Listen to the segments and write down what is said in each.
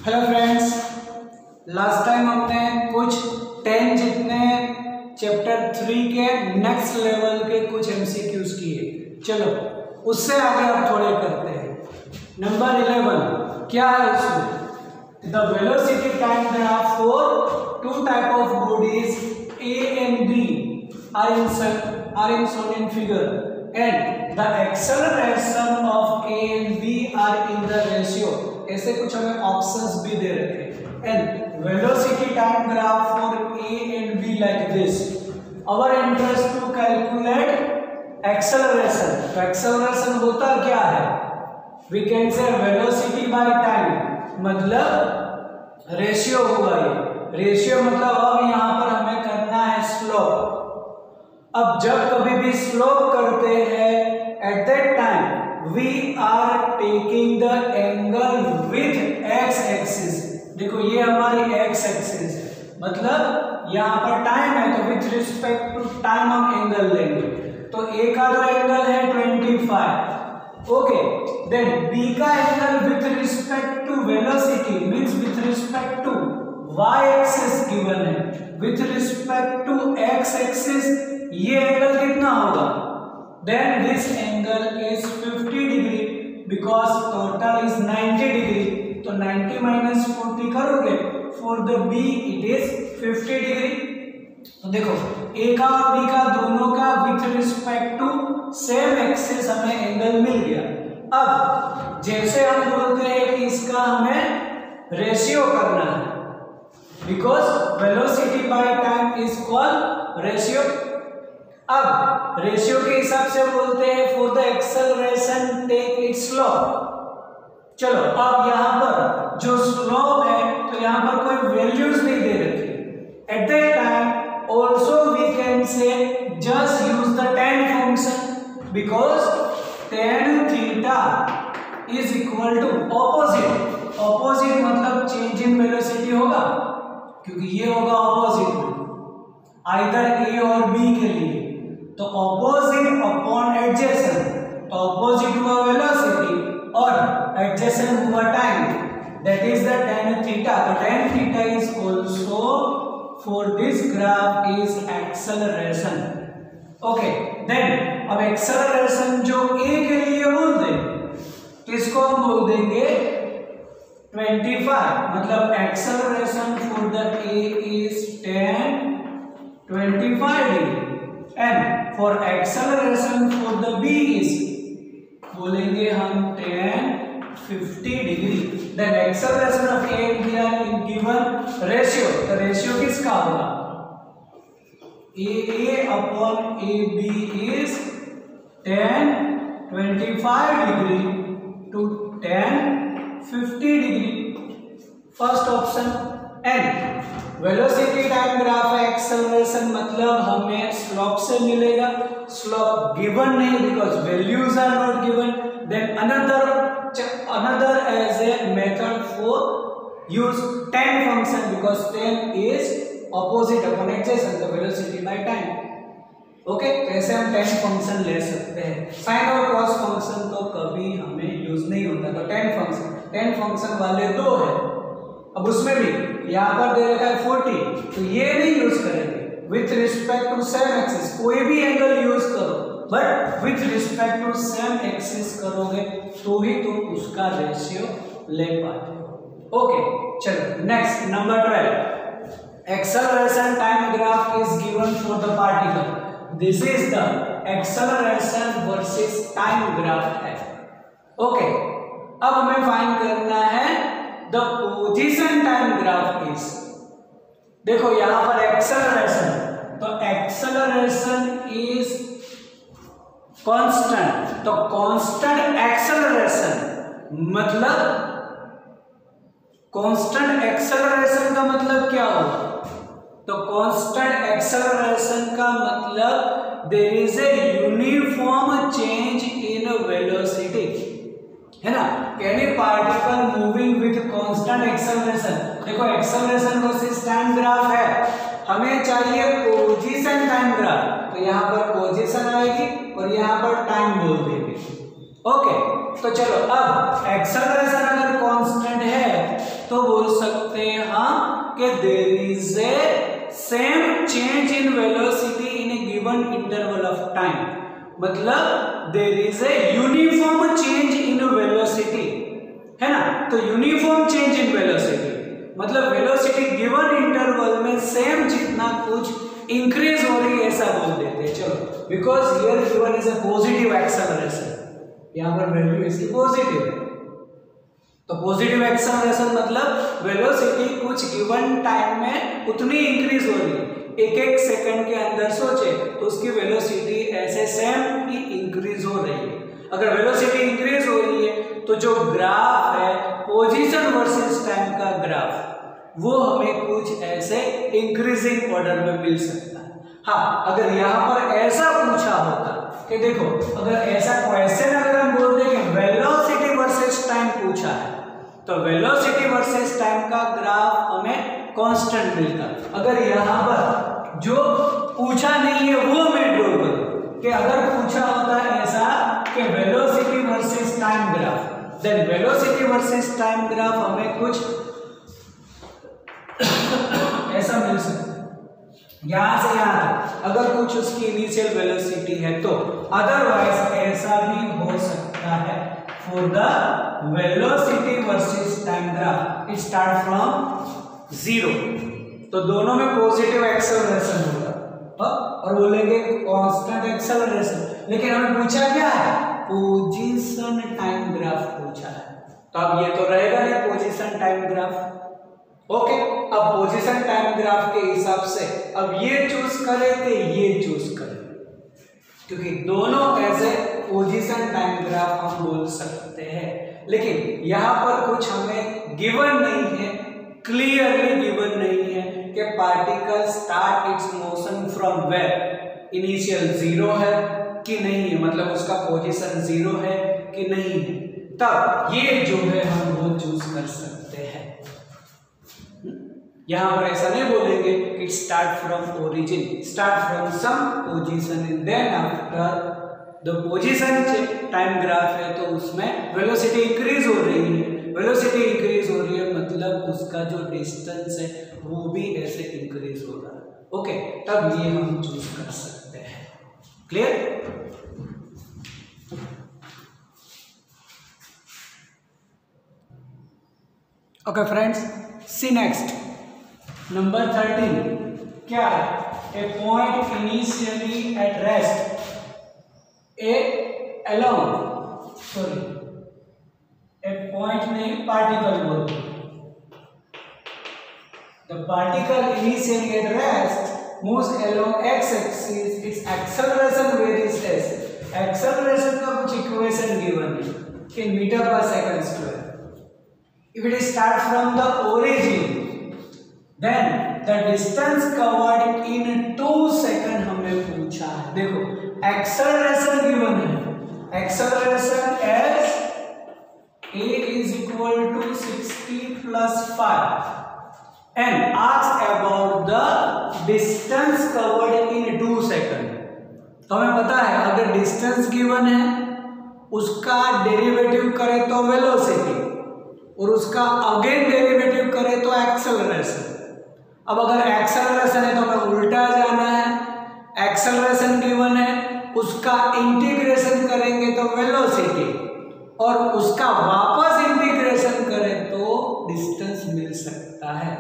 Hello friends, last time हमने कुछ 10 जितने चैप्टर 3 के नेक्स्ट लेवल के कुछ एमसीक्यूज किए। चलो उससे आगे अब थोड़े करते हैं। नंबर 11 क्या है उसमें? The velocity time graph for two type of bodies A and B are in shown in figure and the acceleration of A and B are in the ratio। ऐसे कुछ हमें ऑप्शंस भी दे रखे हैं। and velocity time graph for A and B like this। our interest to calculate acceleration। तो acceleration होता क्या है? we can say velocity by time, मतलब रेशियो हुआ ये। रेशियो मतलब अब यहाँ पर हमें करना है स्लोप। अब जब कभी भी स्लोप करते हैं at that time we are taking the angle with x axis. देखो ये हमारी एक्स एक्सिस है, मतलब यहाँ पर टाइम है तो विथ रिस्पेक्ट टू टाइम हम एंगल लेंगे। तो ए का जो एंगल है 25, ओके। देन बी का angle with respect to velocity means with respect to y axis given है, with respect to x axis ये एंगल कितना होगा? Then this angle is 50 degree because total is 90 degree. तो 90 minus 40 करोगे, for the b it is 50 degree. तो देखो a का और b का दोनों का with respect to same axis हमें एंगल मिल गया। अब जैसे हम बोलते हैं कि इसका हमें रेशियो करना है, because velocity by time is called ratio। अब रेशियो के हिसाब से बोलते हैं for the acceleration take its slope। चलो अब यहाँ पर जो स्लोप है तो यहाँ पर कोई वैल्यूज नहीं दे रखी। Eight that time also we can say just use the tan function because tan theta is equal to opposite। opposite मतलब change in velocity होगा, क्योंकि ये होगा ऑपोजिट में आइदर ए और बी के लिए। तो ऑपोजिट अपॉन एडजेसेंट, तो ऑपोजिट हुआ वेलोसिटी और एडजेसेंट हुआ time, that is the tan theta. तो tan theta is also for this graph is acceleration. Okay, then अब एक्सेलरेशन जो ए के लिए बोल दें तो इसको हम बोल देंगे 25, मतलब acceleration for the A is 25 degree and for acceleration for the B is बोलेंगे हम 50 degree. Then acceleration of A and B are in given ratio. तो रेशियो किसका होगा? A upon A B is 25 degree to 50 degree. First option. And velocity time graph acceleration मतलब हमें slope से मिलेगा। Slope given नहीं because values are not given. Then another as a method for use tan function because tan is opposite upon adjacent the velocity by time. Okay, ऐसे हम tan function ले सकते हैं। साइन और cos function तो कभी हमें यूज नहीं होता। तो tan फंक्शन वाले दो है। अब उसमें भी यहाँ पर दे रखा है 40, तो ये नहीं यूज करेंगे। With respect to same axis कोई भी एंगल यूज करो, but with respect to same axis करोगे तो ही तुम उसका रेशियो ले पाते हो। ओके, चलो next number 12। Acceleration time graph is given for the particle. This is the acceleration versus time graph है। ओके, अब हमें फाइंड करना है the position time graph is। देखो यहां पर एक्सेलरेशन, तो एक्सेलरेशन इज कांस्टेंट। तो कांस्टेंट एक्सेलरेशन मतलब कांस्टेंट एक्सेलरेशन का मतलब क्या होगा? तो कांस्टेंट एक्सेलरेशन का मतलब there is a uniform change in velocity, है ना। Any particle moving with constant acceleration. देखो एक्सेलरेशन वर्सेस टाइम ग्राफ है, हमें चाहिए पोजीशन टाइम ग्राफ। तो यहाँ पर पोजीशन आएगी और यहाँ पर टाइम बोल देंगे। ओके, तो चलो अब एक्सेलरेशन अगर कांस्टेंट है तो in velocity in a given interval of time, मतलब there is a uniform change in velocity, है ना। तो यूनिफॉर्म चेंज इन वेलोसिटी मतलब वेलोसिटी गिवन इंटरवल में सेम जितना कुछ इंक्रीज हो रही है ऐसा बोल देते हैं। चलो, because here given is a positive acceleration, यहाँ पर वैल्यू इसकी पॉजिटिव है, तो पॉजिटिव एक्सेलरेशन मतलब वेलोसिटी कुछ गिवन टाइम में उतनी इंक्रीज हो रही है, एक एक सेकंड के अंदर सोचे तो उसकी वेलोसिटी ऐसे सेम ही इंक्रीज हो रही है। अगर वेलोसिटी इंक्रीज हो रही है तो जो ग्राफ है पोजीशन वर्सेस टाइम का ग्राफ, वो हमें कुछ ऐसे इंक्रीजिंग ऑर्डर में मिल सकता है। हाँ, अगर यहाँ पर ऐसा पूछा होता कि देखो, अगर ऐसा क्वेश्चन अगर हम बोलते कि वेलोसिटी वर्सेस टाइम पूछा है तो वेलोसिटी वर्सेस टाइम का ग्राफ हमें कांस्टेंट मिलता। अगर यहाँ पर जो पूछा नहीं है वो मैं ड्रॉ करूं कि अगर पूछा होता है ऐसा कि velocity versus time graph, then velocity versus time graph हमें कुछ ऐसा मिल सकता है यहां से यहां तक, अगर कुछ उसकी इनिशियल वेलोसिटी है तो। अदरवाइज ऐसा भी हो सकता है for the velocity versus time graph, it start from 0, तो दोनों में पॉजिटिव एक्सेलरेशन होगा और बोलेंगे कांस्टेंट एक्सेलरेशन। लेकिन हमें पूछा क्या है, पोजीशन टाइम ग्राफ पूछा है, तो अब ये तो रहेगा नहीं पोजीशन टाइम ग्राफ। ओके, अब पोजीशन टाइम ग्राफ के हिसाब से अब ये चूज करें कि ये चूज करें, क्योंकि दोनों ऐसे पोजीशन टाइम ग्राफ हम बोल सकते हैं। लेकिन यहाँ पर कुछ हमें गिवन नहीं है, क्लियरली गिवन नहीं है कि particle start its motion from where, initial 0 है कि नहीं है, मतलब उसका पोजीशन 0 है कि नहीं है, तब ये जो है हम वो चूज कर सकते हैं। यहां पर ऐसा नहीं बोलेंगे कि start from origin, start from some position and then after the position time graph है तो उसमें वेलोसिटी इंक्रीज हो रही है, वेलोसिटी इंक्रीज हो रही है मतलब उसका जो डिस्टेंस है वो भी ऐसे इंक्रीज हो रहा है। ओके, तब ये हम चूज कर सकते हैं। Clear? Okay friends, see next number 13 क्या है, a point initially at rest point नहीं पार्टिकल बोलते, the particle initially at rest moves along X axis, its acceleration varies as, acceleration का कुछ इक्वेशन गिवन है in metre per second square. If it start from the origin, then the distance covered in 2 seconds हमें पूछा है। देखो, acceleration given है, acceleration as a is equal to 60 plus 5 and asks about the distance covered in 2 seconds। तो हमें पता है अगर distance given है उसका डेरिवेटिव करें तो वेलोसिटी और उसका अगेन डेरिवेटिव करें तो एक्सेलरेशन। अब अगर एक्सेलरेशन है तो हमें उल्टा जाना है, एक्सेलरेशन गिवन है उसका इंटीग्रेशन करेंगे तो वेलोसिटी और उसका वापस इंटीग्रेशन करें तो डिस्टेंस मिल सकता है।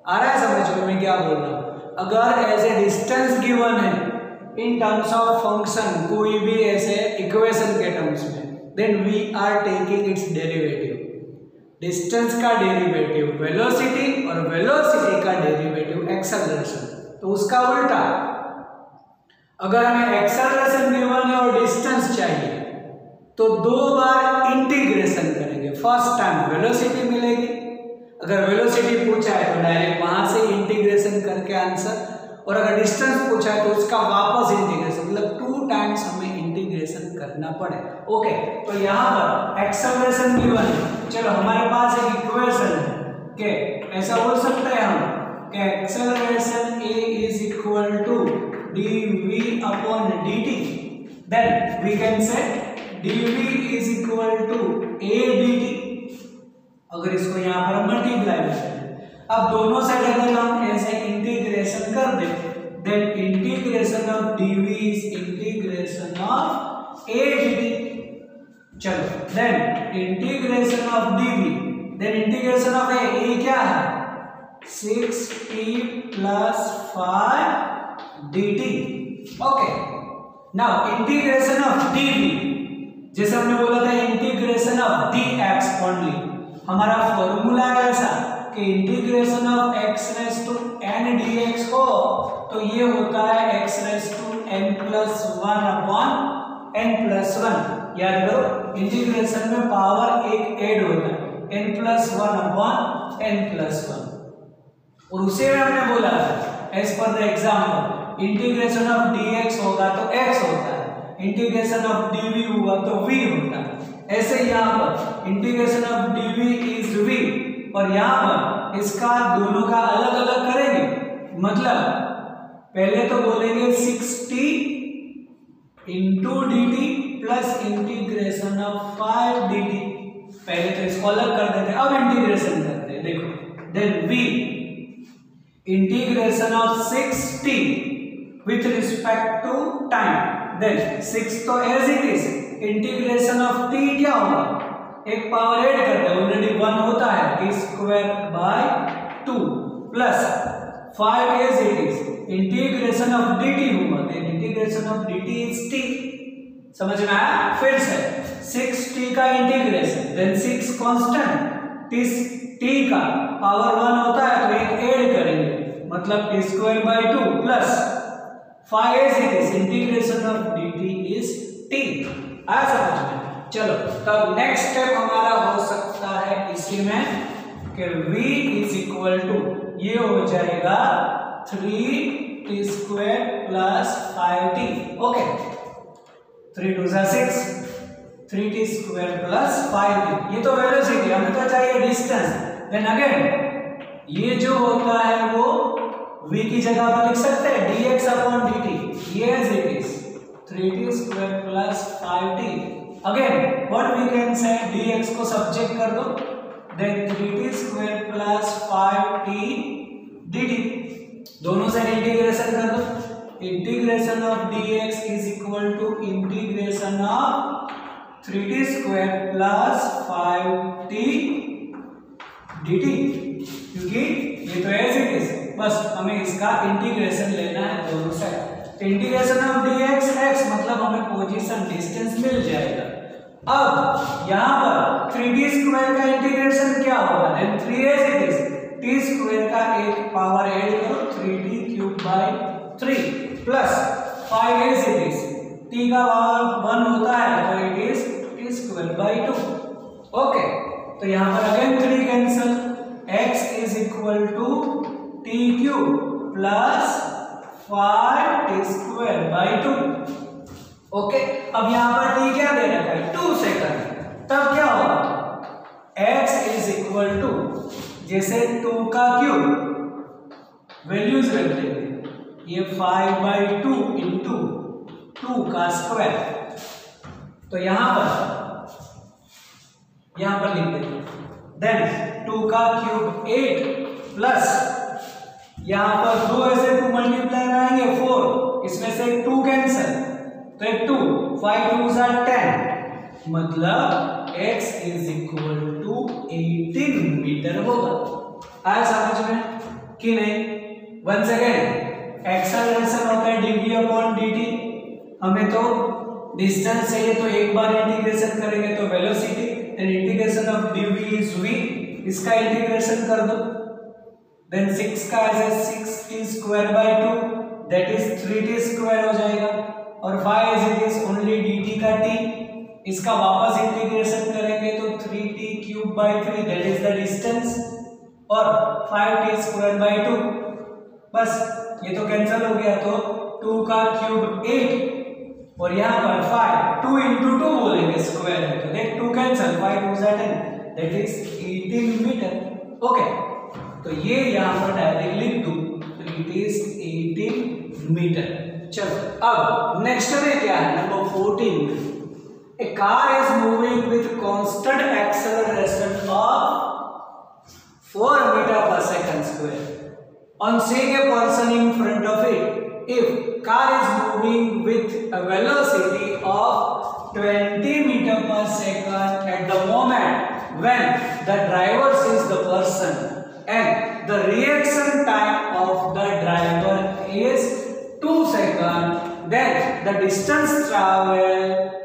आ रहा है समझ में मैं क्या बोल रहा हूं? अगर ऐसे डिस्टेंस गिवन है इन टर्म्स ऑफ फंक्शन, कोई भी ऐसे इक्वेशन के टर्म्स में, then we are taking its derivative. Distance का डेरिवेटिव वेलोसिटी और वेलोसिटी का डेरिवेटिव एक्सेलरेशन, तो उसका उल्टा। अगर हमें एक्सेलरेशन गिवन है और डिस्टेंस चाहिए तो 2 बार इंटीग्रेशन करेंगे। फर्स्ट टाइम वेलोसिटी मिलेगी, अगर वेलोसिटी पूछा है तो डायरेक्ट वहां से इंटीग्रेशन करके आंसर, और अगर डिस्टेंस पूछा है तो उसका वापस इंटीग्रेशन, मतलब 2 टाइम्स हमें इंटीग्रेशन करना पड़े। ओके, तो यहाँ पर एक्सेलरेशन गिवन है, चलो हमारे पास एक इक्वेशन है कि ऐसा बोल सकते हैं हम कि acceleration a is equal to dv upon dt, then we can say dv is equal to a dt। अगर इसको यहाँ पर मल्टीप्लाई करें, अब दोनों साइड अगर हम ऐसे इंटीग्रेशन कर दे then integration of dv is integration of a dt. चलो then integration of dv, then integration of a क्या है 6t plus 5 dt. ओके, now integration of dv, जैसे हमने बोला था इंटीग्रेशन ऑफ dx ओनली, हमारा फॉर्मूला है ऐसा कि integration of x raise to n dx हो तो ये होता है x raise to n plus 1 upon n plus 1. याद करो इंटीग्रेशन में पावर एक ऐड होता है n plus 1 upon n plus 1, और उसे में हमने बोला as per the example integration of dx होगा तो x होता है, इंटीग्रेशन ऑफ dv हुआ तो v होता है. ऐसे यहाँ पर integration of dv is v, और यहाँ पर इसका दोनों का अलग अलग करेंगे. मतलब पहले तो बोलेंगे 6t into dt plus integration of 5 dt. पहले तो इसको अलग कर देते हैं, अब इंटीग्रेशन करते हैं. देखो then v integration of 6t with respect to time, then 6 तो as it is, integration of t क्या होगा, एक पावर ऐड करते हैं, ऑलरेडी 1 होता है t square by 2 plus 5 as it is, integration of dt होगा, then integration of dt is t. समझ में आया? फिर से 6t का इंटीग्रेशन, देन 6 कांस्टेंट, t का पावर 1 होता है तो एक ऐड करेंगे, मतलब t square by 2 plus 5 as it is, integration of dt is t. आया समझ में? चलो तब नेक्स्ट स्टेप हमारा हो सकता है इसी में कि v इज इक्वल टू ये हो जाएगा 3t square plus 5t. Okay, 3 2 6, 3t square plus 5t. ये तो वेलोसिटी, हमें तो चाहिए डिस्टेंस. देन अगेन ये जो होता है वो v की जगह पर लिख सकते हैं dx अपॉन dt, ये as it is 3t square plus 5t. Again what we can say, dx को सब्जेक्ट कर दो, then 3t square plus 5t dt. दोनों से इंटीग्रेशन कर दो, integration of dx is equal to integration of 3t square plus 5t dt, क्योंकि ये तो एज इट इज, बस हमें इसका इंटीग्रेशन लेना है दोनों से. इंटीग्रेशन ऑफ dx x, मतलब हमें पोजीशन डिस्टेंस मिल जाएगा. अब यहाँ पर 3t स्क्वायर का इंटीग्रेशन क्या होगा, then 3 as it is, t square का एक पावर ऐड करो 3t cube by 3 plus 5 as it is, t का पावर 1 होता है तो it is t square by 2. Okay, तो यहाँ पर again 3 cancel, x is equal to t cube plus 5t square by 2. Okay, अब यहाँ पर t क्या दे रखा है 2 सेकंड, तब क्या होगा x इज इक्वल टू, जैसे 2 का क्यूब वैल्यूज रख देंगे, ये 5 बाई 2 इंटू 2 का स्क्वायर, तो यहाँ पर लिख देंगे, देन 2 का क्यूब 8 प्लस यहाँ पर 2 ऐसे 2 मल्टीप्लाई आएंगे 4, इसमें से 2 कैंसिल, तो एक 2, 5 2s are 10, मतलब x is equal to 18 metre होगा. आया समझ में कि नहीं? वंस अगेन एक्सेलरेशन होता है dv अपॉन dt, हमें तो डिस्टेंस चाहिए तो एक बार इंटीग्रेशन करेंगे तो velocity, then integration of dv is v, इसका इंटीग्रेशन कर दो, देन 6 का as 6t square by 2 that is 3t square हो जाएगा, और 5 as it is only dt का t, इसका वापस इंटीग्रेशन करेंगे तो 3t cube by 3 that is the distance, और 5t स्क्वायर बाय 2, बस ये तो कैंसिल हो गया, तो 2 का क्यूब 8 और यहाँ पर 5, 2 इंटू 2 बोलेंगे स्क्वायर है तो देख 2 cancel, 5 2 10 that is 18 metre. Okay, तो ये यहाँ पर डायरेक्ट लिख दूं तो इट इज 18 मीटर. चलो अब नेक्स्ट में क्या है, number 14, a car is moving with constant acceleration of 4 metre per second square on seeing a person in front of it if car is moving with a velocity of 20 meter per second at the moment when the driver sees the person and the reaction time of the driver is 2 seconds, then the distance traveled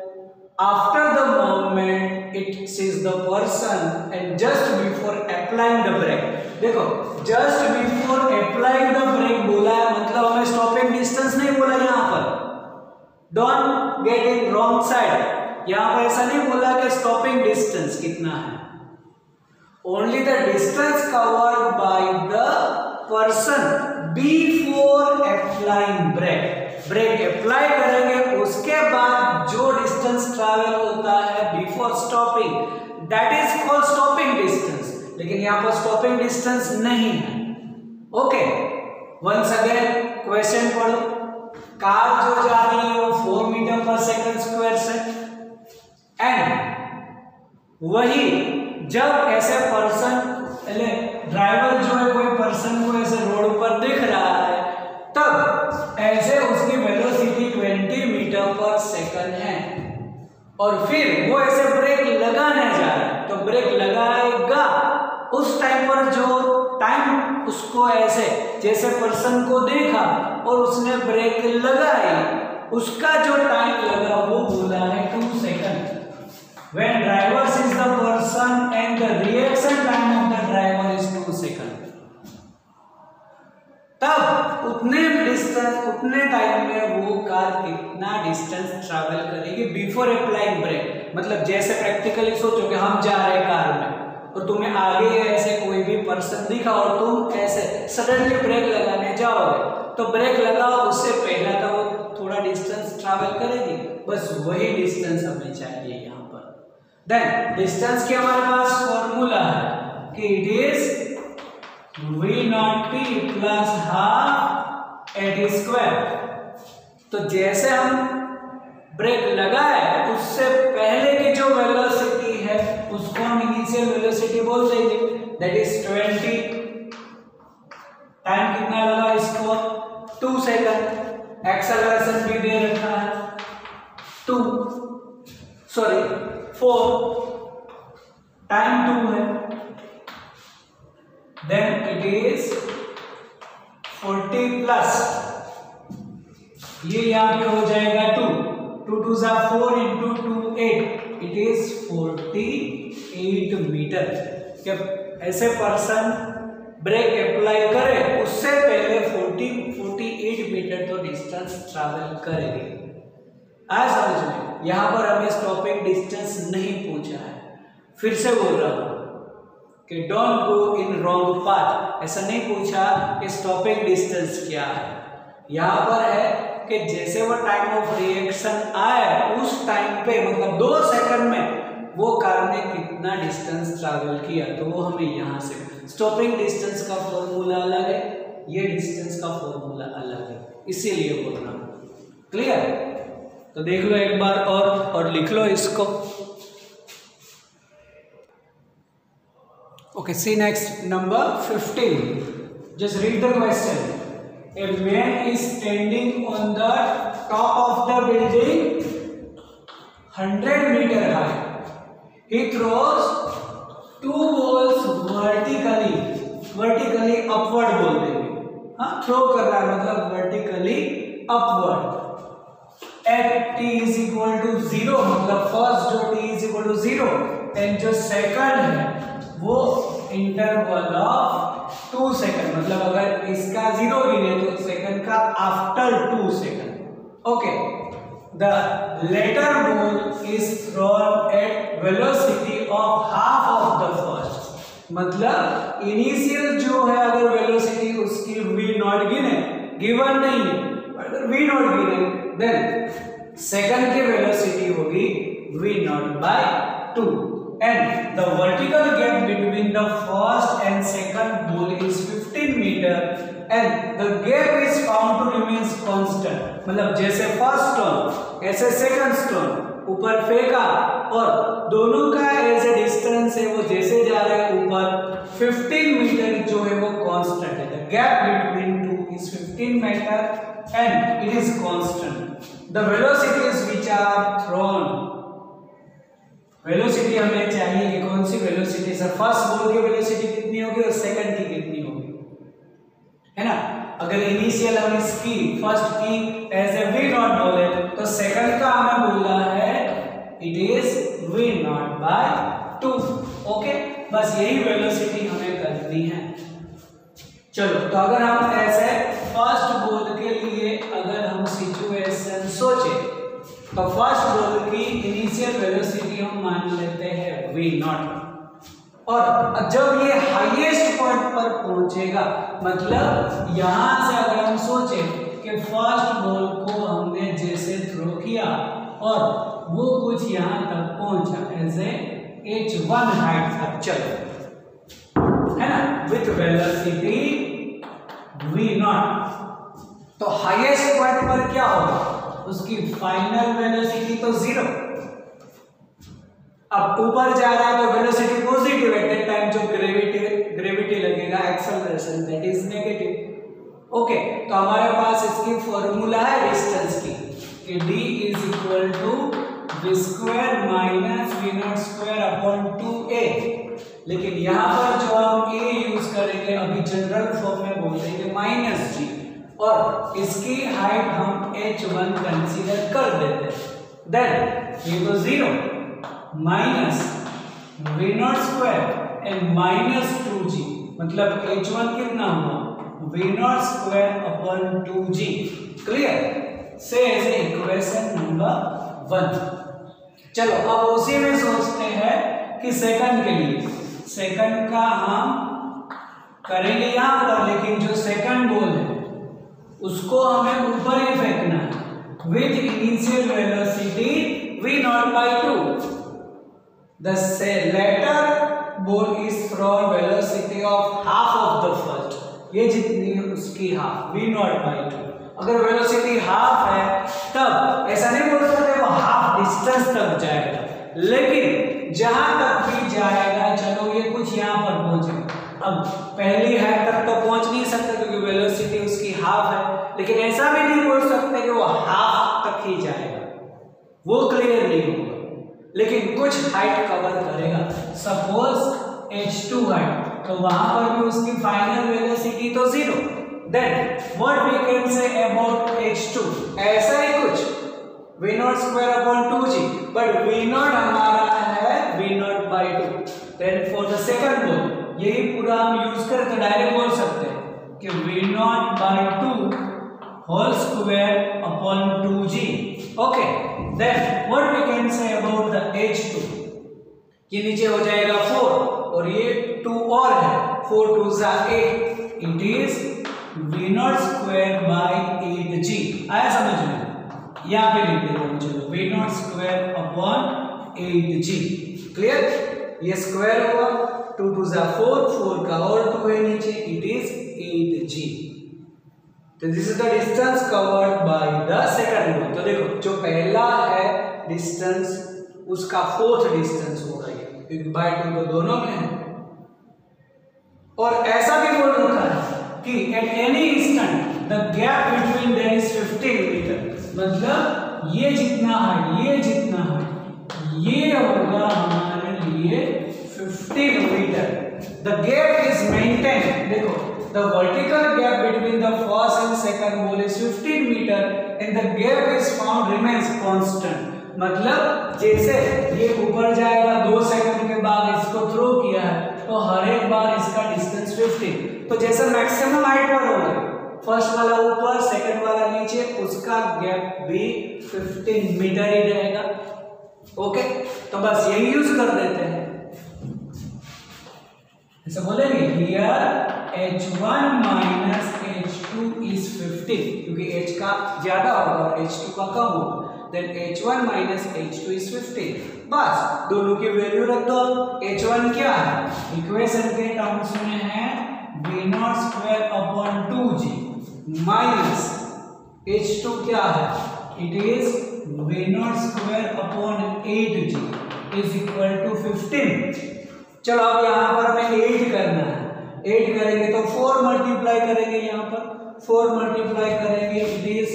after the moment it sees the person and just before applying the brake. देखो just before applying the brake बोला है, मतलब हमें stopping distance नहीं बोला यहाँ पर. Don't get in wrong side. यहाँ पर ऐसा नहीं बोला कि स्टॉपिंग डिस्टेंस कितना है. Only the distance covered by the person before applying brake. Brake apply करेंगे उसके बाद जो डिस्टेंस ट्रैवल होता है before stopping, that is called stopping distance. लेकिन यहाँ पर स्टॉपिंग डिस्टेंस नहीं है. ओके, वंस अगेन क्वेश्चन पढ़ो. कार जो जा रही है वो 4 मीटर पर सेकंड स्क्वायर से, एंड वही जब ऐसे पर्सन ड्राइवर जो है कोई पर्सन को ऐसे रोड पर दिख रहा है, तब ऐसे उसकी वेलोसिटी 20 मीटर पर सेकंड है और फिर वो ऐसे ब्रेक लगाने जा रहा है. तो ब्रेक लगाएगा उस टाइम पर जो टाइम उसको ऐसे जैसे पर्सन को देखा और उसने ब्रेक लगाई, उसका जो टाइम लगा वो बोला है 2 second. When driver sees the person and the reaction time of the driver is 2 seconds. तब उतने टाइम में वो कार कितना डिस्टेंस ट्रैवल करेगी बिफोर अप्लाइंग ब्रेक. मतलब जैसे प्रैक्टिकली सोचो कि हम जा रहे हैं कार में और तुम्हें आगे ऐसे कोई भी पर्सन दिखा और तुम ऐसे सडनली ब्रेक लगाने जाओगे, तो ब्रेक लगाओ उससे पहले तो वो थोड़ा डिस्टेंस ट्रैवल करेगी. बस वही डिस्टेंस हमें चाहिए यहाँ पर. देन डिस्टेंस की हमारे पास फॉर्मूला है कि it is v0t plus half at square. तो जैसे हम ब्रेक लगाए उससे पहले की जो वेलोसिटी है उसको हम इनिशियल वेलोसिटी बोल देंगे, दैट इज 20. टाइम कितना लगा इसको 2 सेकंड. एक्सेलरेशन भी दे रखा है 4. टाइम 2 है. Then it is 40 प्लस ये यहाँ पे हो जाएगा 2. 2 2 जा 4 into 2 8. It is 48 metre. जब ऐसे पर्सन ब्रेक अप्लाई करे उससे पहले 48 मीटर तो डिस्टेंस ट्रैवल करेगी. आज समझ में, यहाँ पर हमें स्टॉपिंग डिस्टेंस नहीं पूछा है. फिर से बोल रहा हूँ कि don't go in wrong path. ऐसा नहीं पूछा कि स्टॉपिंग डिस्टेंस क्या है. यहाँ पर है कि जैसे वो टाइम ऑफ रिएक्शन आए उस टाइम पे मतलब 2 सेकंड में वो कार ने कितना डिस्टेंस ट्रैवल किया, तो वो हमें यहाँ से. स्टॉपिंग डिस्टेंस का फॉर्मूला अलग है, ये डिस्टेंस का फॉर्मूला अलग है, इसीलिए बोल रहा हूँ. क्लियर? तो देख लो एक बार और लिख लो इसको. Okay, see next number 15. Just read the question. A man is standing on the top of the building 100 meter high. He throws 2 balls vertically upward बोल देंगे. हाँ, थ्रो कर रहा है मतलब vertically upward. At t is equal to 0 मतलब first जो t is equal to 0 and जो सेकंड है वो इंटरवल ऑफ 2 सेकंड. मतलब अगर इसका 0 गिने तो सेकंड का after 2 second. Okay, the latter ball is thrown at velocity of half of the first. मतलब इनिशियल जो है अगर वेलोसिटी उसकी v0 गिने, गिवन नहीं है, अगर v0 गिने देन सेकंड की वेलोसिटी होगी v0 by 2. And the vertical gap between the first and second ball is 15 meter and the gap is found to remain constant. मतलब जैसे फर्स्ट स्टोन ऐसे सेकंड स्टोन ऊपर फेंका और दोनों का ऐसे डिस्टेंस है वो जैसे जा रहे हैं ऊपर 15 मीटर जो है वो कांस्टेंट है. The gap between two is 15 meter and it is constant. The velocities which are thrown, velocity हमें चाहिए कि कौन सी वेलोसिटी से फर्स्ट बॉल की वेलोसिटी कितनी होगी और सेकंड की कितनी होगी, है ना। अगर इनिशियल हम इसकी फर्स्ट की एज ए वी नॉट बोले तो सेकंड का हमें बोलना है it is v naught by 2। Okay, बस यही वेलोसिटी हमें करनी है। चलो, तो अगर हम ऐसे फर्स्ट बॉल के लिए अगर हम सिचुएशन सोचे तो फर्स्ट बॉल की इनिशियल वेलोसिटी हम मान लेते हैं v नॉट, और जब ये हाईएस्ट पॉइंट पर पहुंचेगा, मतलब यहां से अगर हम सोचे कि फर्स्ट बॉल को हमने जैसे थ्रो किया और वो कुछ यहां तक पहुंचा एज ए h1 हाइट तक, चलो, है ना, विथ वेलोसिटी v नॉट, तो हाईएस्ट पॉइंट पर क्या होगा, उसकी फाइनल वेलोसिटी तो 0। अब ऊपर जा रहा है तो velocity positive, eight that time जो ग्रेविटी लगेगा acceleration that is negative. Okay, तो हमारे पास इसकी फॉर्मूला है डिस्टेंस की कि d is equal to v square minus v naught square upon 2a, लेकिन यहाँ पर जो हम a यूज करेंगे अभी जनरल फॉर्म में बोल देंगे माइनस g, और इसकी हाइट हम h1 कंसीडर कर देते हैं। देन ये तो 0 minus v naught square and minus 2g, मतलब h1 कितना हुआ v naught square upon 2g। Clear, से एज इक्वेशन नंबर 1। चलो, अब उसी में सोचते हैं कि सेकंड के लिए, सेकंड का हम करेंगे यहां पर, लेकिन जो सेकंड बॉल है उसको हमें ऊपर ही फेंकना है with initial velocity v naught by 2। The latter ball is thrown velocity of half of the first, ये जितनी है उसकी हाफ v नॉट बाय 2। अगर वेलोसिटी हाफ है तब ऐसा नहीं बोल सकते वो हाफ डिस्टेंस तक जाएगा, लेकिन जहां तक भी जाएगा, चलो ये कुछ यहां पर पहुंचेगा। अब पहली हाइट तक तो पहुंच नहीं सकता क्योंकि वेलोसिटी उसकी हाफ है, लेकिन ऐसा भी नहीं बोल सकते कि वो हाफ तक ही जाएगा, वो क्लियर नहीं होगा, लेकिन कुछ हाइट कवर करेगा। सपोज h2 हाइट, तो वहां पर भी उसकी फाइनल वेलोसिटी तो 0। Then what we can say about h2, ऐसा ही कुछ v naught square upon 2g, but v naught हमारा है v naught by 2। Then for the second ball यही पूरा हम यूज करें तो डायरेक्ट बोल सकते हैं कि v naught by 2 whole square upon 2g। Okay, then what we can say about the h2, ये नीचे हो जाएगा 4 और ये 2 और है, 4 2 8, it is v naught square by 8g। आया समझ में? यहाँ पे लिख देते हैं, चलो, v naught square upon 8g। Clear, ये स्क्वायर हुआ, 2 2 4, 4 का और 2 है नीचे, इट इज 8g। तो this is the distance covered by the second ball. तो देखो, जो पहला है डिस्टेंस उसका फोर्थ डिस्टेंस होगा ये, क्योंकि बाय 2 तो दोनों में है। और ऐसा भी बोल रखा है कि at any instant the gap between there is 15 metre, मतलब ये जितना हाइट, ये जितना हाइट, ये होगा हमारे लिए 15 metre. The gap is maintain, देखो, the vertical gap between the first and second ball is 15 meter and the gap is found remains constant, मतलब जैसे ये ऊपर जाएगा 2 सेकंड के बाद इसको थ्रो किया है तो हर एक बार इसका डिस्टेंस 15, तो जैसे मैक्सिमम हाइट पर होगा, फर्स्ट वाला ऊपर सेकंड वाला नीचे, उसका गैप भी 15 मीटर ही रहेगा। ओके, तो बस यही यूज कर देते हैं, ऐसे बोलेंगे here h1 minus h2 is 15, क्योंकि h का ज्यादा होगा और h2 का कम होगा, then h1 minus h2 is 15। बस दोनों की वैल्यू रख दो। h1 क्या है, इक्वेशन के टर्म्स में है v naught square upon 2g minus h2 क्या है, it is v naught square upon 8g is equal to 15। चलो, अब यहाँ पर हमें 8 करना है, 8 करेंगे तो 4 मल्टीप्लाई करेंगे, यहाँ पर 4 मल्टीप्लाई करेंगे, इट इज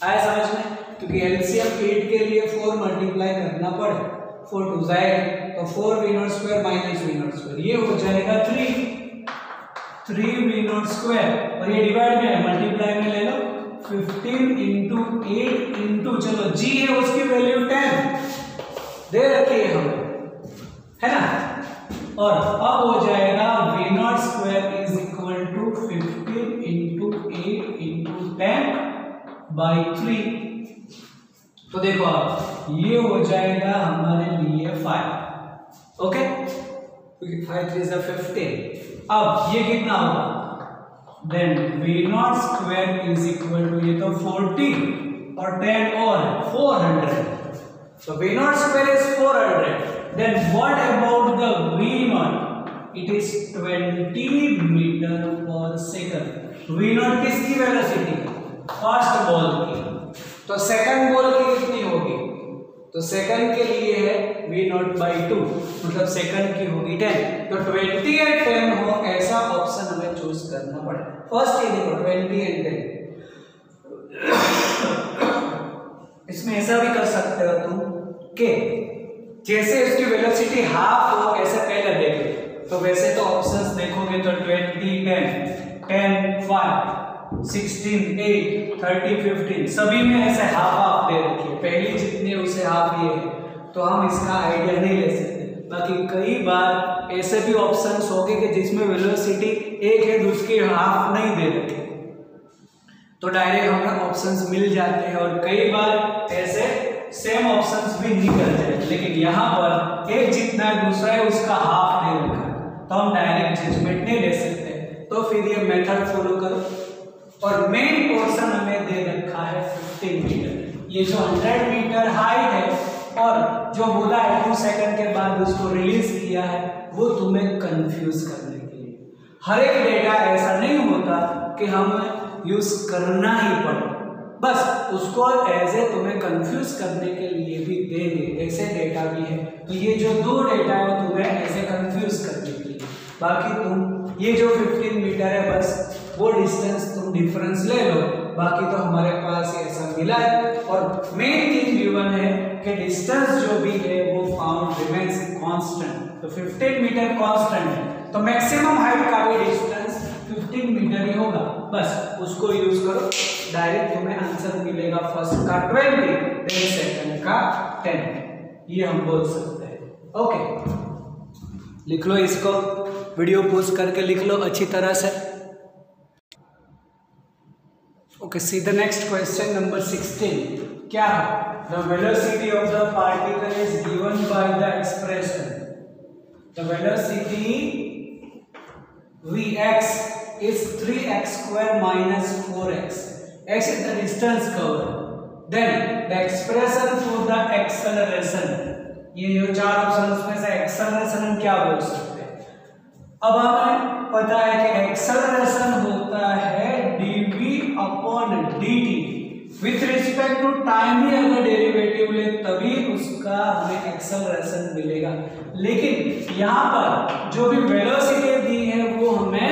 आया समझ में? क्योंकि एलसीएम 8 के लिए 4 मल्टीप्लाई करना पड़े, 4 टू जाएगा तो 4 v0 square minus v0 square, ये हो जाएगा 3 v0 स्क्वायर, और ये डिवाइड में मल्टीप्लाई में ले लो 15 इंटू 8 इंटू, चलो g है उसकी वैल्यू 10 दे रखी है हमें, है ना, और अब हो जाएगा v0 square is equal to 15 into 8 into 10 by 3। तो देखो अब ये हो जाएगा हमारे लिए 5, ओके, क्योंकि 5 3 is 15। अब ये कितना होगा, then v0 square is equal to, ये तो 40 और 10 और 400, so v0 square is 400, then what about the v0? It is 20 meter per second। v0 किसकी वेलोसिटी, फर्स्ट बॉल की, तो सेकंड बॉल की कितनी होगी, तो सेकंड के लिए है v0/2, मतलब सेकंड की होगी 10, तो 20 और 10 हो ऐसा ऑप्शन हमें चूज करना पड़े। फर्स्ट ये देखो 20 और 10, इसमें ऐसा भी कर सकते हो तुम कि जैसे इसकी वेलोसिटी हाफ हो ऐसे पहले देखे, तो वैसे तो ऑप्शंस देखोगे तो 20 10 5 16 8 30 15 सभी में ऐसे हाफ हाफ दे रखी है, पहली जितनी उसे हाफ ये है, तो हम इसका आइडिया नहीं ले सकते। बाकी कई बार ऐसे भी ऑप्शंस होंगे कि जिसमें वेलोसिटी एक है दूसरी हाफ नहीं दे रखी, तो डायरेक्ट हमें ऑप्शंस मिल जाते हैं, और कई बार ऐसे सेम ऑप्शंस भी निकल जाए, लेकिन यहाँ पर एक जितना है दूसरा है उसका हाफ दे रखा है, तो हम डायरेक्ट जजमेंट नहीं ले सकते। तो फिर ये मेथड फॉलो करो, और मेन पोर्शन हमें दे रखा है 15 मीटर, ये जो 100 मीटर हाइट है और जो बोला है 2 सेकंड के बाद उसको रिलीज किया है, वो तुम्हें कंफ्यूज करने के लिए। हर एक डेटा ऐसा नहीं होता कि हम यूज करना ही पड़े, बस उसको एज ए तुम्हें कंफ्यूज करने के लिए भी देंगे, ऐसे डेटा भी है। तो ये जो 2 डेटा है वो तुम्हें ऐसे कंफ्यूज करने के लिए, बाकी तुम ये जो 15 मीटर है बस वो डिस्टेंस तुम डिफरेंस ले लो, बाकी तो हमारे पास ऐसा मिला है। और मेन थिंग गिवन है कि डिस्टेंस जो भी है वो फाउंड रिमेन्स कांस्टेंट, तो 15 मीटर कांस्टेंट है, तो मैक्सिमम हाइट का भी डिस्टेंस 15 मीटर ही होगा, बस उसको यूज करो, डायरेक्ट तुम्हें आंसर मिलेगा फर्स्ट का 20 देन सेकंड का 10, ये हम बोल सकते हैं। ओके, लिख लो इसको, वीडियो पॉज करके लिख लो अच्छी तरह से। Okay, see the next question number 16। क्या है, the velocity of the particle is given by the expression, the velocity vx is 3x square minus 4x, x is the distance covered, then the expression for the acceleration, ये जो 4 options में से acceleration हम क्या बोल सकते हैं। अब हमें पता है कि एक्सेलरेशन होता है dv/dt, with respect to time ही अगर डेरिवेटिव ले तभी उसका हमें एक्सेलरेशन मिलेगा, लेकिन यहाँ पर जो भी वेलोसिटी दी है वो हमें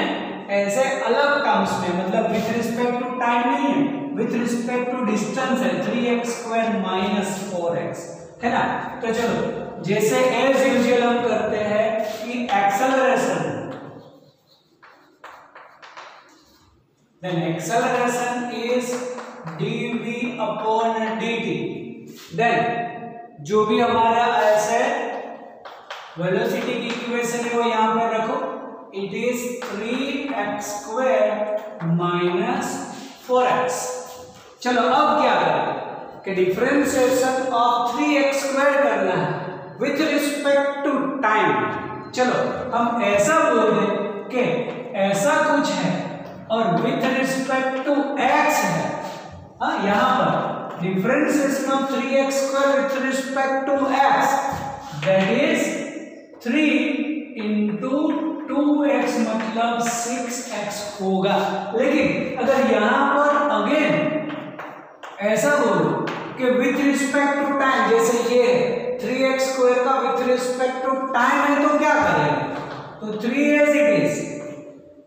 ऐसे अलग टर्म्स में, मतलब विथ रिस्पेक्ट टू टाइम नहीं है, विथ रिस्पेक्ट टू डिस्टेंस है, 3x स्क्वायर माइनस 4x, है ना। तो चलो जैसे एज यूजुअल हम करते हैं कि acceleration, then acceleration is dv/dt, देन जो भी हमारा ऐसे वेलोसिटी की इक्वेशन है वो यहां पर रखो, it is 3x square minus 4x। चलो अब क्या करें कि डिफरेंशिएशन ऑफ 3x स्क्वायर करना है विथ रिस्पेक्ट टू टाइम। चलो हम ऐसा बोल दें कि ऐसा कुछ है और विथ रिस्पेक्ट टू x है, हाँ, यहाँ पर differentiation of 3x square with respect to x, that is 3 into 2x मतलब 6x होगा। लेकिन अगर यहाँ पर अगेन ऐसा बोलो कि विथ रिस्पेक्ट टू टाइम, जैसे ये 3x स्क्वायर का विथ रिस्पेक्ट टू टाइम है, तो क्या करेंगे, तो 3 as it is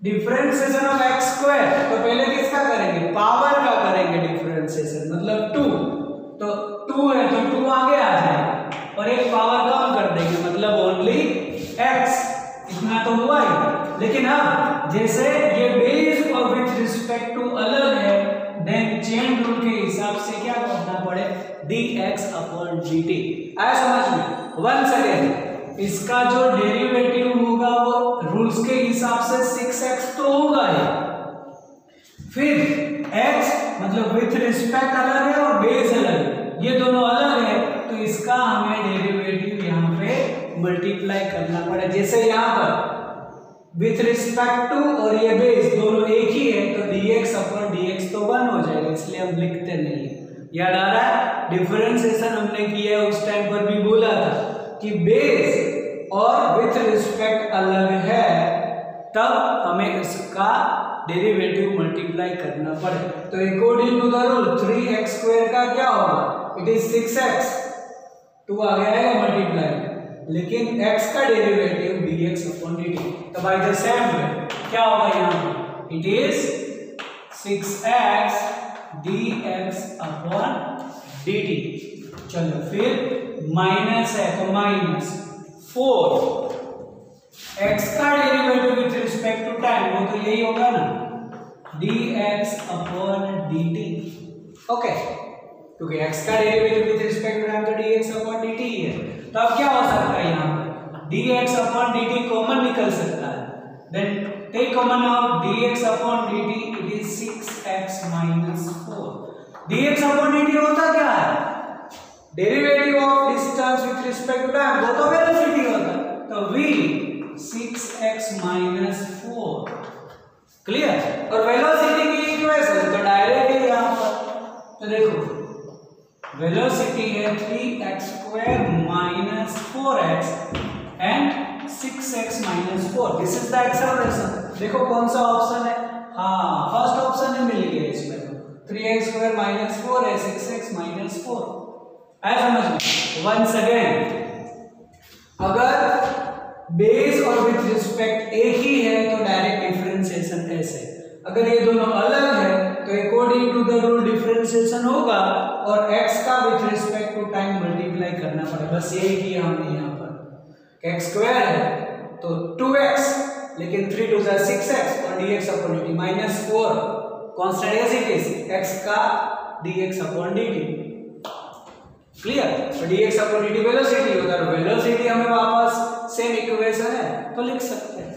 differentiation of x square, तो पहले किसका करेंगे, पावर का करेंगे डिफरेंशिएशन, डिफरेंशिएशन, मतलब 2, तो 2 है तो 2 आगे आ जाएगा और एक पावर कम कर देंगे, मतलब ओनली x, इतना तो हुआ ही। लेकिन अब जैसे ये बेस और विथ रिस्पेक्ट टू अलग है, देन चेन रूल के हिसाब से क्या करना पड़े, dx/dt। आया समझ में? वंस अगेन इसका जो डेरिवेटिव होगा वो रूल्स के हिसाब से 6x तो होगा ही, फिर x मतलब विथ रिस्पेक्ट अलग है और बेस अलग है, ये दोनों अलग है, तो इसका हमें डेरिवेटिव यहाँ पे मल्टीप्लाई करना पड़े। जैसे यहाँ पर विथ रिस्पेक्ट टू और ये बेस दोनों एक ही है, तो dx/dx तो 1 हो जाएगा, इसलिए हम लिखते नहीं है। याद आ रहा है? डिफरेंशिएशन हमने किया उस टाइम पर भी बोला था कि बेस और विथ रिस्पेक्ट अलग है, तब हमें इसका डेरिवेटिव मल्टीप्लाई करना पड़े। तो according to the rule 3x² का क्या होगा, इट इज 6x, 2 आ गया है मल्टीप्लाई, लेकिन x का डेरिवेटिव dx/dt, तो बाय द सेम वे क्या होगा यहाँ पे, इट इज 6x dx/dt। चलो फिर माइनस है तो माइनस 4, x का derivative with respect to time वो तो यही होगा ना, dx/dt। ओके, क्योंकि x का derivative with respect to time तो dx/dt ही है, तो अब क्या हो सकता है यहाँ पर, dx/dt कॉमन निकल सकता है, then take common out dx/dt, it is 6x - 4। dx/dt होता क्या है, derivative of distance with respect to time, वो तो वेलोसिटी होता है, तो v 6x - 4। क्लियर? और वेलोसिटी की इक्वेशन तो डायरेक्ट है यहाँ पर, तो देखो वेलोसिटी है 3x² - 4x and 6x - 4, this is the acceleration. देखो कौन सा ऑप्शन है, हाँ फर्स्ट ऑप्शन है, मिल गया इसमें, 3x² - 4 है, 6x - 4। आया समझ में? वंस अगेन अगर बेस और विथ रिस्पेक्ट एक ही है तो डायरेक्ट डिफरेंशिएशन ऐसे, अगर ये दोनों अलग है तो according to the rule differentiation होगा और x का with respect to time multiply करना पड़ेगा, बस यही किया हमने यहाँ पर। x² है तो 2x, लेकिन 3 2 6x और dx/dt -4 constant as it is, x का dx/dt। क्लियर? तो dx/dt वेलोसिटी होगा, और वेलोसिटी हमें वापस सेम इक्वेशन है तो लिख सकते हैं।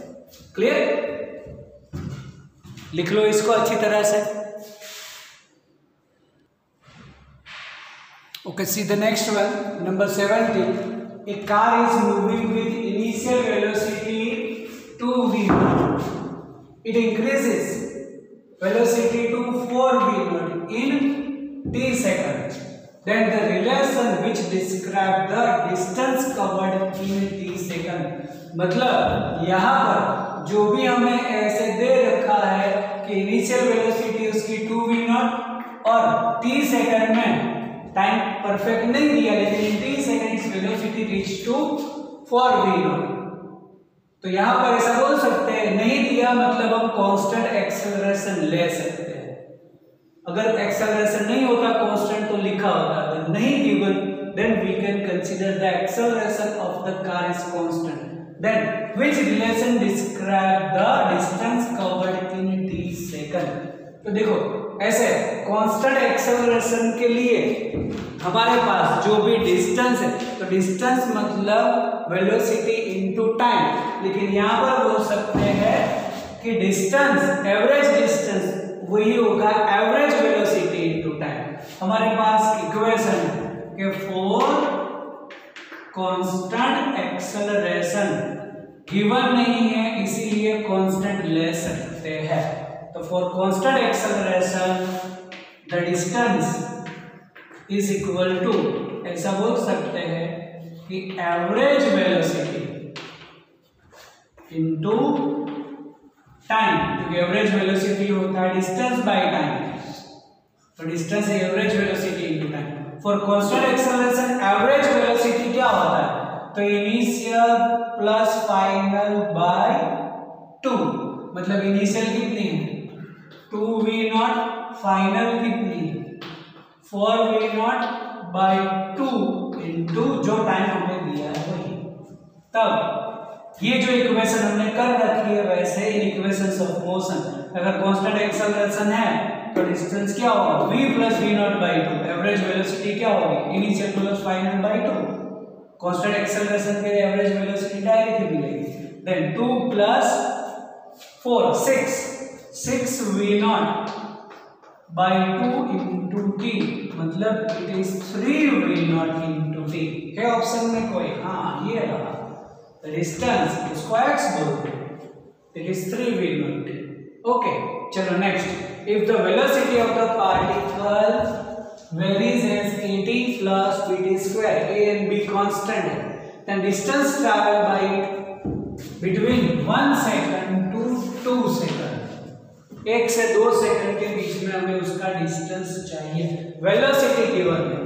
क्लियर? लिख लो इसको अच्छी तरह से। Okay, see the next one, number 17। A car is moving with initial velocity 2v0. It increases velocity to 4v0 in t seconds. Then the relation which describe the distance covered in t second. मतलब यहाँ पर जो भी हमें ऐसे दे रखा है कि इनिशियल वेलोसिटी उसकी 2v0 और t सेकंड में टाइम परफेक्ट नहीं दिया, लेकिन in t seconds velocity reach to 4v0, तो यहाँ पर ऐसा बोल सकते हैं, नहीं दिया मतलब हम कांस्टेंट एक्सेलरेशन ले सकते हैं। अगर एक्सेलरेशन नहीं होता कांस्टेंट तो लिखा होता, अगर नहीं given then we can consider the acceleration of the car is constant, then which relation describe the distance covered in t second. तो देखो ऐसे कांस्टेंट एक्सेलरेशन के लिए हमारे पास जो भी डिस्टेंस है, तो डिस्टेंस मतलब वेलोसिटी इनटू टाइम, लेकिन यहाँ पर बोल सकते हैं कि डिस्टेंस, एवरेज डिस्टेंस वही होगा एवरेज वेलोसिटी इनटू टाइम। हमारे पास इक्वेशन है कि फॉर कांस्टेंट एक्सेलरेशन गिवन नहीं है, इसीलिए कांस्टेंट ले सकते हैं। तो for constant acceleration the distance is equal to, ऐसा बोल सकते हैं कि एवरेज वेलोसिटी इनटू टाइम, क्योंकि एवरेज वेलोसिटी होता है डिस्टेंस बाय टाइम, तो डिस्टेंस है average velocity into time. For constant acceleration average velocity क्या होता है, तो इनिशियल प्लस फाइनल बाय 2, मतलब इनिशियल कितनी है 2v0, फाइनल कितनी है 4v0/2 इंटू जो टाइम हमने दिया है वही। तब ये जो इक्वेशन हमने कर रखी है वैसे इन इक्वेशंस ऑफ मोशन अगर कांस्टेंट एक्सेलरेशन है तो डिस्टेंस क्या होगा v plus v0/2, average velocity क्या होगी initial plus final by 2। Constant acceleration के एवरेज वेलोसिटी डायरेक्ट ही मिलेगी। Then 2 plus 4 6v0/2 into t मतलब it is 3v0 into t है ऑप्शन में कोई? हाँ ये रहा डिस्टेंस, इसको x बोलते हैं, it is 3v0 t। Okay चलो next, if the velocity of the particle varies as at plus pt square, a and b constant है, then distance traveled by it between 1 second to 2 second, 1 से 2 second के बीच में हमें उसका distance चाहिए। Velocity given है,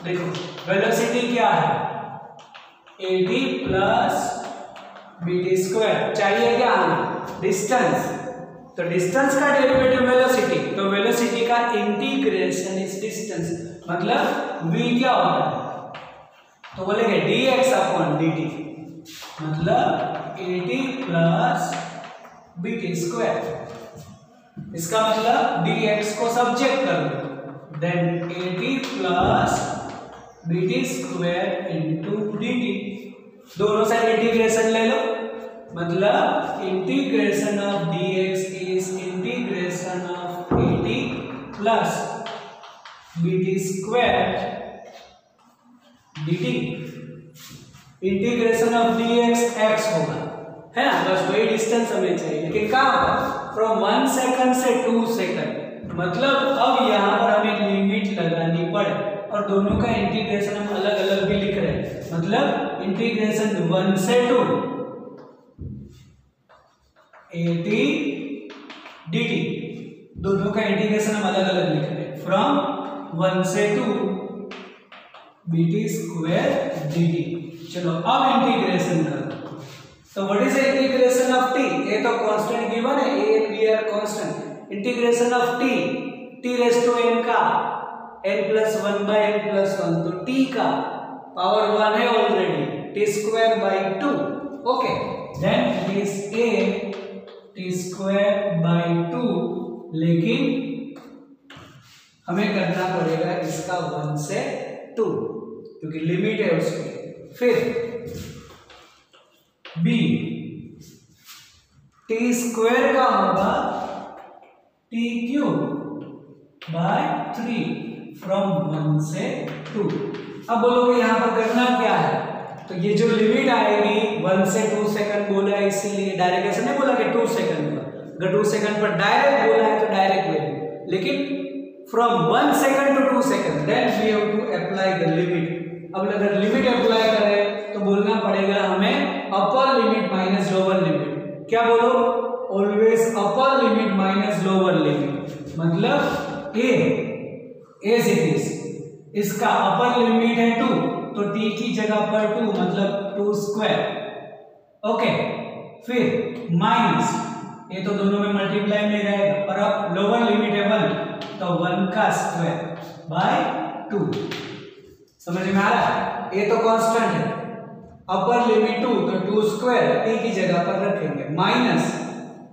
देखो वेलोसिटी क्या है at प्लस bt स्क्वायर, चाहिए क्या हमें डिस्टेंस, तो डिस्टेंस का डेरिवेटिव वेलोसिटी, तो वेलोसिटी का इंटीग्रेशन इस डिस्टेंस मतलब v क्या होता है तो बोलेंगे dx/dt मतलब at प्लस bt स्क्वायर, इसका मतलब dx को सब्जेक्ट कर दो, then at plus bt square into dt, दोनों साइड इंटीग्रेशन ले लो मतलब integration of dx is integration of at plus bt square dt। Integration of dx x होगा है ना, बस वही डिस्टेंस हमें चाहिए, लेकिन कहाँ पर फ्रॉम 1 सेकंड से 2 सेकंड, मतलब अब यहाँ पर हमें लिमिट लगानी पड़े और दोनों का इंटीग्रेशन हम अलग अलग भी लिख रहे हैं, मतलब इंटीग्रेशन 1 से 2 at dt, दोनों का इंटीग्रेशन हम अलग अलग लिख रहे हैं, फ्रॉम 1 से 2 bt स्क्वायर dt। चलो अब इंटीग्रेशन करो, तो what is integration of t, ये तो कांस्टेंट गिवन है, a and b are constant, integration of t raised to n का n+1/n+1, तो t का पावर 1 है already, t²/2, okay then it is a t²/2, लेकिन हमें करना पड़ेगा इसका 1 से 2 क्योंकि लिमिट है उसकी। फिर b t² का होगा t³/3 फ्रॉम 1 से 2। अब बोलोगे यहाँ पर करना क्या है, तो ये जो लिमिट आएगी 1 से 2 सेकंड बोला है इसीलिए डायरेक्ट ऐसे नहीं बोला कि 2 सेकंड पर, अगर 2 सेकंड पर डायरेक्ट बोला है तो डायरेक्ट वैल्यू, लेकिन from 1 second to 2 second then we have to apply the limit. अब अगर लिमिट अप्लाई करें तो बोलना पड़ेगा हमें upper limit minus lower limit, क्या बोलो always upper limit minus lower limit, मतलब a एज इट इज, इसका अपर लिमिट है 2 तो t की जगह पर 2 मतलब 2², ओके फिर माइनस ये तो दोनों में मल्टीप्लाई में रहेगा, और अब लोअर लिमिट है 1 तो 1²/2, समझ में आ रहा है, ये तो कांस्टेंट है, अपर लिमिट 2 तो 2² t की जगह पर रखेंगे, माइनस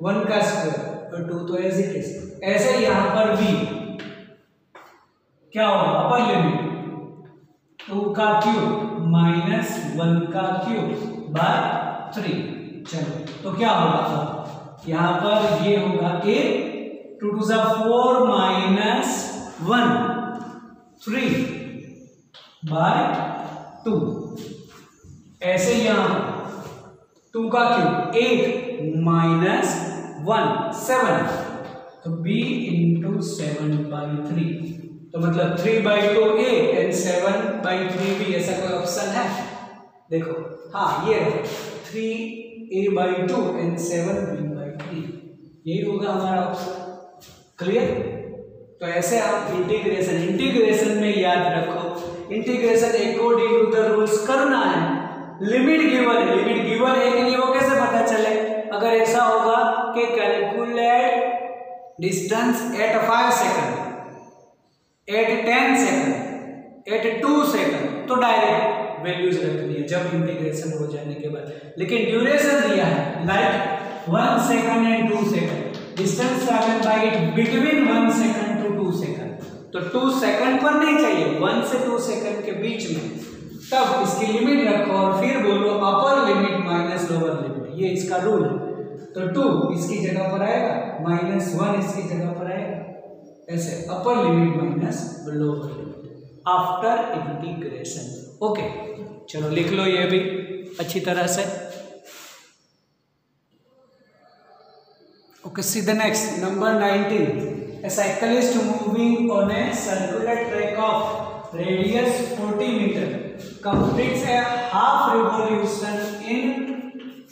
1² तो 2 तो एज इट इज। ऐसे यहां पर भी क्या होगा, अपर लिमिट 2³ माइनस 1³/3, चलो तो क्या होगा यहां पर ये होगा a 2 to 4 माइनस 1 3/2, ऐसे यहां 2³ 8 माइनस 1 7, तो b इंटू 7/3, तो मतलब 3/2 a एंड 7/3 b, ऐसा कोई ऑप्शन है देखो, हाँ ये 3a/2 एंड 7b/3, यही होगा हमारा ऑप्शन, क्लियर। तो ऐसे आप इंटीग्रेशन में याद रखो, integration according to the rules करना है, लिमिट गिवन है, लिमिट गिवन है कि नहीं वो कैसे पता चले, अगर ऐसा होगा कि calculate distance at 5 second, at 10 second, at 2 second, तो डायरेक्ट वैल्यूज रखनी है जब इंटीग्रेशन हो जाने के बाद। लेकिन ड्यूरेशन दिया है like 1 second and 2 second, distance travel by it between 1 second to 2 second, तो 2 सेकंड पर नहीं चाहिए, 1 से 2 सेकंड के बीच में, तब इसकी लिमिट रखो और फिर बोलो अपर लिमिट माइनस लोअर लिमिट, ये इसका रूल है। तो 2 इसकी जगह पर आएगा, -1 इसकी जगह पर आएगा, ऐसे अपर limit minus lower limit after integration. Okay, चलो लिख लो ये भी अच्छी तरह से। Okay, see the next number 19। A cyclist moving on a circular track of radius 40 meter completes a half revolution in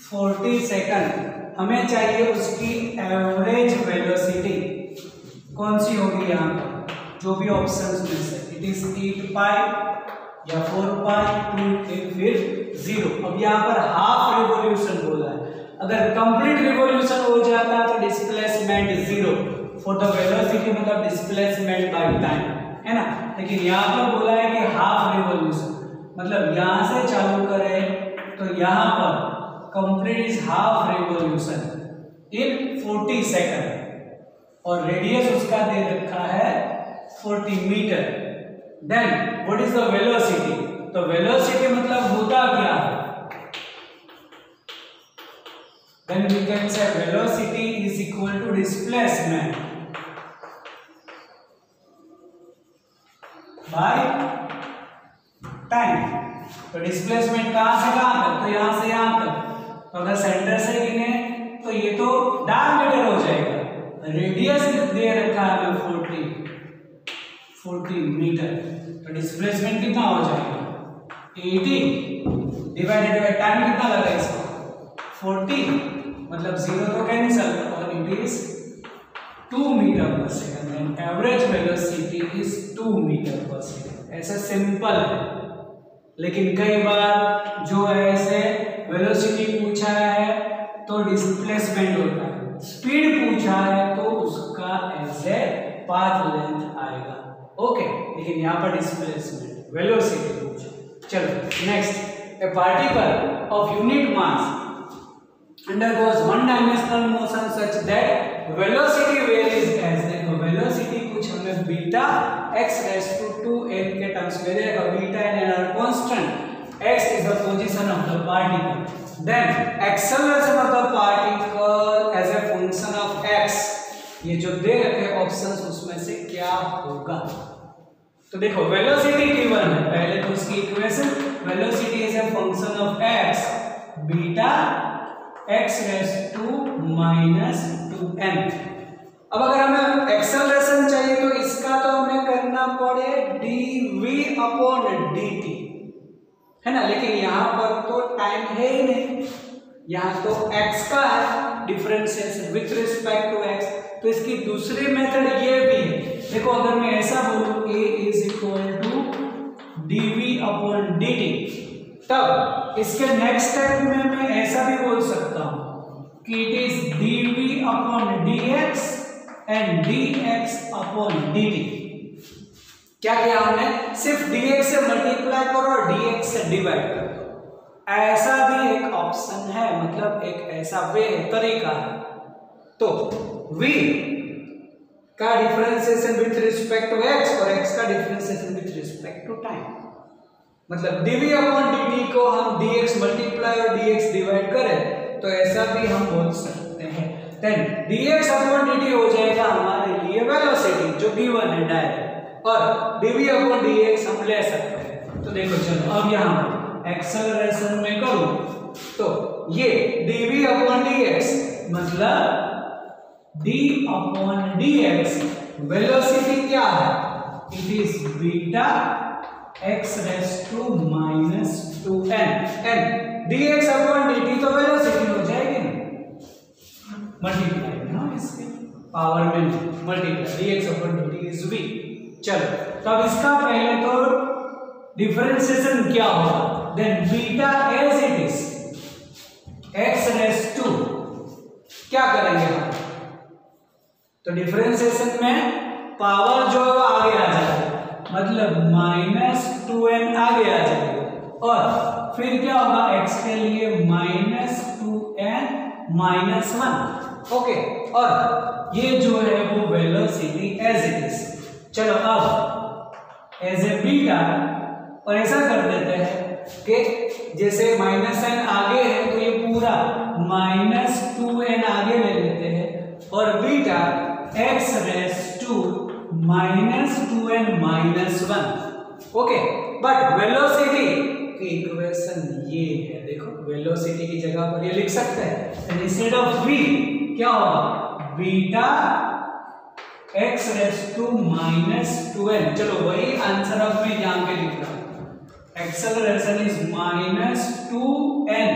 40 second. हमें चाहिए उसकी एवरेज वेलोसिटी, कौन सी होगी यहाँ पर, जो भी ऑप्शंस में से, इट इज 8 पाई या 4 पाई 2 फिर 0। अब यहाँ पर हाफ रिवॉल्यूशन बोला है, अगर कंप्लीट रिवॉल्यूशन हो जाता है तो डिस्प्लेसमेंट 0 फॉर द वेलोसिटी, मतलब डिस्प्लेसमेंट बाय टाइम, है ना। लेकिन यहाँ पर बोला है कि हाफ रिवॉल्यूशन, मतलब यहाँ से चालू करें तो यहाँ पर complete is half revolution in 40 second और रेडियस उसका दे रखा है 40 metre. Then what is the velocity, तो वेलोसिटी मतलब होता क्या है, then we can say velocity is equal to displacement by time। तो डिस्प्लेसमेंट कहां से कहां तक, तो यहां से यहां तक, तो अगर सेंटर से गिने तो ये तो डायमीटर हो जाएगा, रेडियस दे रखा है 40 मीटर, तो डिस्प्लेसमेंट कितना हो जाएगा 80 डिवाइडेड बाय टाइम कितना लगा इसका 40, मतलब 0 तो कैंसिल और it is 2 metre per second and average velocity is 2 metre per second. ऐसा सिंपल है, लेकिन कई बार जो है ऐसे वेलोसिटी पूछा है तो डिस्प्लेसमेंट होता है, स्पीड पूछा है तो उसका ऐसे पाथ लेंथ आएगा। ओके, लेकिन यहाँ पर डिस्प्लेसमेंट वेलोसिटी पूछा। चलो next, A particle of unit mass undergoes one dimensional motion such that velocity varies as, देखो वेलोसिटी कुछ हमें beta x raised to 2n के टर्म्स में देगा, beta n are constant, x is the position of the particle, then acceleration of the particle as a function of x, ये जो दे रखे options उसमें से क्या होगा। तो देखो वेलोसिटी गिवन है, पहले तो उसकी equation, velocity is a function of x beta x raised to -2n। अब अगर हमें एक्सेलरेशन चाहिए तो इसका तो हमें करना पड़े dv/dt, है ना, लेकिन यहाँ पर तो टाइम है ही नहीं, यहाँ तो x का है differentiation with respect to x, तो इसकी दूसरी मेथड ये भी है। देखो अगर मैं ऐसा बोलूं a is equal to dv/dt, तब इसके नेक्स्ट स्टेप में मैं ऐसा भी बोल सकता हूं कि it is dv/dx and dx/dt। क्या किया हमने, सिर्फ dx से मल्टीप्लाई करो और dx से डिवाइड कर दो, ऐसा भी एक ऑप्शन है, मतलब एक ऐसा वे तरीका है। तो v का differentiation with respect to x और x का differentiation with respect to time, मतलब dv/dt को हम dx मल्टीप्लाई और dx डिवाइड करें तो ऐसा भी हम बोल सकते हैं। देन dx/dt हो जाएगा हमारे लिए वेलोसिटी जो गिवन है डायरेक्ट, और dv/dx हम ले सकते हैं। तो देखो चलो अब यहाँ एक्सेलरेशन में करूं तो ये dv/dx मतलब d/dx वेलोसिटी क्या है, it is beta x raised to -2n and dx/dt तो वेलोसिटी हो जाएगी मल्टीप्लाई ना, इसके पावर में मल्टीप्लाई, dx/dt इज v। चलो तब इसका पहले तो डिफरेंशिएशन क्या होगा, then beta as it is x raised to क्या करेंगे हम, तो डिफरेंशिएशन में पावर जो है वो आगे आ जाएगा, मतलब -2n आगे आ जाएगा, और फिर क्या होगा x के लिए -2n -1। ओके, और ये जो है वो वेलोसिटी एज इट इज। चलो अब एज ए बीटा, और ऐसा कर देते हैं कि जैसे -n आगे है तो ये पूरा -2n आगे ले लेते हैं, और beta x raise to -2n -1। Okay, but velocity की इक्वेशन ये है, देखो वेलोसिटी की जगह पर ये लिख सकते हैं, इंस्टेड ऑफ v क्या होगा, beta x raise to -2n। चलो वही आंसर अब मैं यहाँ पे लिख रहा हूँ, एक्सेलरेशन इज -2n,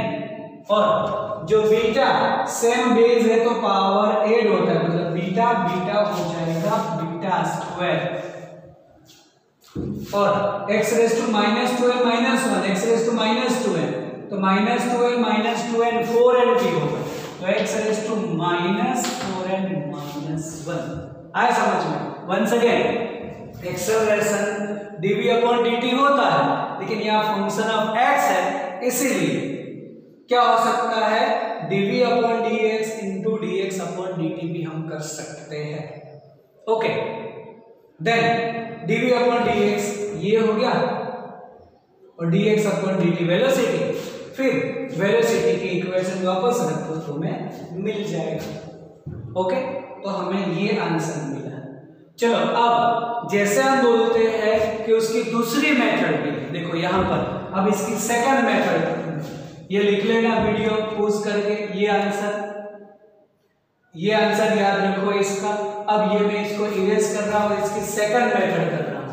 और जो बीटा सेम बेस है तो पावर ऐड होता है, मतलब बीटा बीटा हो जाएगा बीटा स्क्वायर, और x raise to -2n -1, x raise to -2n, तो -2n -2n 4n भी होगा, तो x रेज़ टू -4n -1। आया समझ में? वंस अगेन एक्सेलरेशन dv/dt होता है, लेकिन यहाँ फंक्शन ऑफ x है, इसीलिए क्या हो सकता है, dv/dx इंटू dx/dt भी हम कर सकते हैं। ओके, देन dv/dx ये हो गया, और dx/dt वेलोसिटी, फिर वेलोसिटी की इक्वेशन वापस रखो तो हमें मिल जाएगा। ओके, तो हमें ये आंसर मिला। चलो अब जैसे हम बोलते हैं कि उसकी दूसरी मेथड भी है, देखो यहाँ पर अब इसकी सेकंड मेथड, ये लिख लेना वीडियो पॉज करके, ये आंसर याद रखो इसका। अब ये मैं इसको इरेज कर रहा हूँ, इसकी सेकंड मेथड कर रहा हूँ।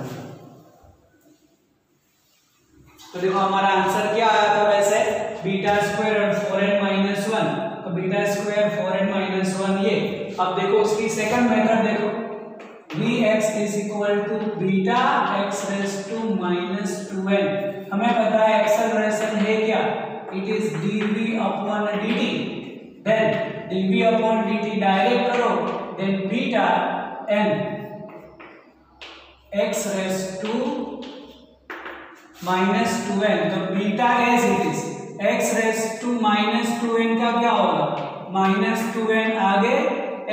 तो देखो हमारा आंसर क्या आया था, वैसे बीटा स्क्वायर और 4n -1, तो बीटा स्क्वायर 4n -1 ये। अब देखो उसकी सेकंड मेथड देखो, Vx is equal to beta x raise to -2n। हमें पता है एक्सेलरेशन है क्या, it is dv/dt, then dv/dt direct करो, then beta n x raise to -2n, तो beta as it is x raise to -2n का क्या होगा, -2n आगे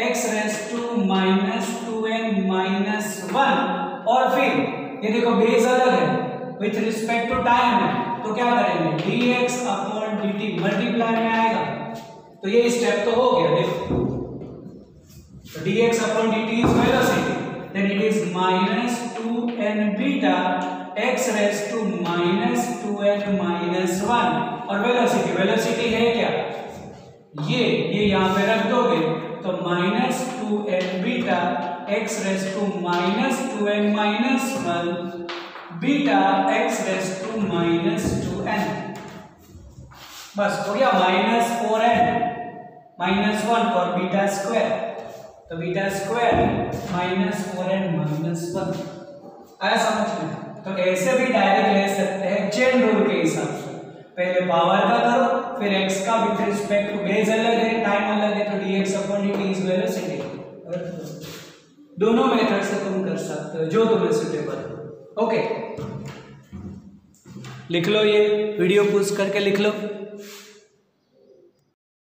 x रेज़ टू -2n -1, और फिर ये देखो बेस अलग है विथ रिस्पेक्ट टू टाइम है, तो क्या करेंगे, dx/dt मल्टीप्लाई में आएगा, तो ये स्टेप तो हो गया। देखो dx/dt is velocity, then it is -2n beta x raise to -2n -1, और वेलोसिटी है क्या, ये यहाँ पे रख दोगे, तो -2n beta x raise to -2n -1 beta x raise to -2n, बस हो गया, -4n -1 और बीटा स्क्वायर, तो बीटा स्क्वायर -4n -1। आया समझ में? तो ऐसे भी डायरेक्ट ले सकते हैं चेन रूल के हिसाब से, पहले पावर का करो, फिर x का विथ रिस्पेक्ट टू बेस अलग है, टाइम अलग है, तो dx/dt इज वेलोसिटी। दोनों मेथड से तुम कर सकते हो जो तुम्हें सुटेबल हो। ओके, लिख लो, ये वीडियो पॉज करके लिख लो।